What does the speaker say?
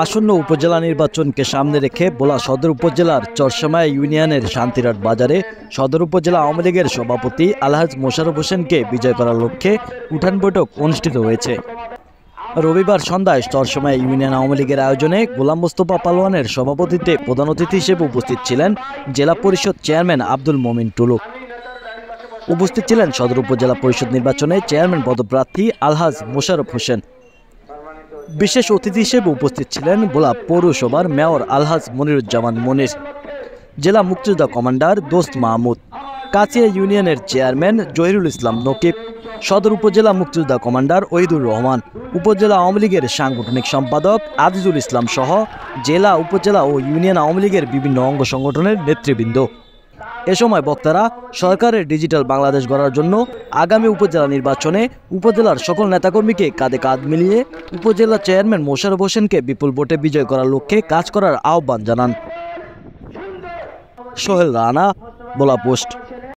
আসন্ন উপজেলা নির্বাচনকে সামনে রেখে ভোলা সদর উপজেলার চরসামায়া ইউনিয়নের শান্তিরহাট বাজারে সদর উপজেলা আওয়ামী লীগের সভাপতি আলহাজ মোশাররফ হোসেনকে বিজয় করার লক্ষ্যে উঠান বৈঠক অনুষ্ঠিত হয়েছে। রবিবার সন্ধ্যায় চরসামায়া ইউনিয়ন আওয়ামী লীগের আয়োজনে গোলাম মোস্তফা পালোয়ানের সভাপতিত্বে প্রধান অতিথি হিসেবে উপস্থিত ছিলেন জেলা পরিষদ চেয়ারম্যান আব্দুল মমিন টুলু। উপস্থিত ছিলেন সদর উপজেলা পরিষদ নির্বাচনে চেয়ারম্যান পদপ্রার্থী আলহাজ মোশাররফ হোসেন। বিশেষ অতিথি হিসেবে উপস্থিত ছিলেন ভোলা পৌরসভার মেয়র আলহাজ মনিরুজ্জামান মনির, জেলা মুক্তিযোদ্ধা কমান্ডার দোস্ত মাহমুদ, কাছিয়া ইউনিয়নের চেয়ারম্যান জহিরুল ইসলাম নকিব, সদর উপজেলা মুক্তিযোদ্ধা কমান্ডার ওহিদুর রহমান, উপজেলা আওয়ামী লীগের সাংগঠনিক সম্পাদক আজিজুল ইসলাম সহ জেলা, উপজেলা ও ইউনিয়ন আওয়ামী লীগের বিভিন্ন অঙ্গ সংগঠনের নেতৃবৃন্দ। এ সময় বক্তারা সরকারের ডিজিটাল বাংলাদেশ গড়ার জন্য আগামী উপজেলা নির্বাচনে উপজেলার সকল নেতাকর্মীকে কাঁধে কাঁধ মিলিয়ে উপজেলা চেয়ারম্যান মোশাররফ হোসেনকে বিপুল ভোটে বিজয় করার লক্ষ্যে কাজ করার আহ্বান জানান। সোহেল রানা, ভোলা পোস্ট।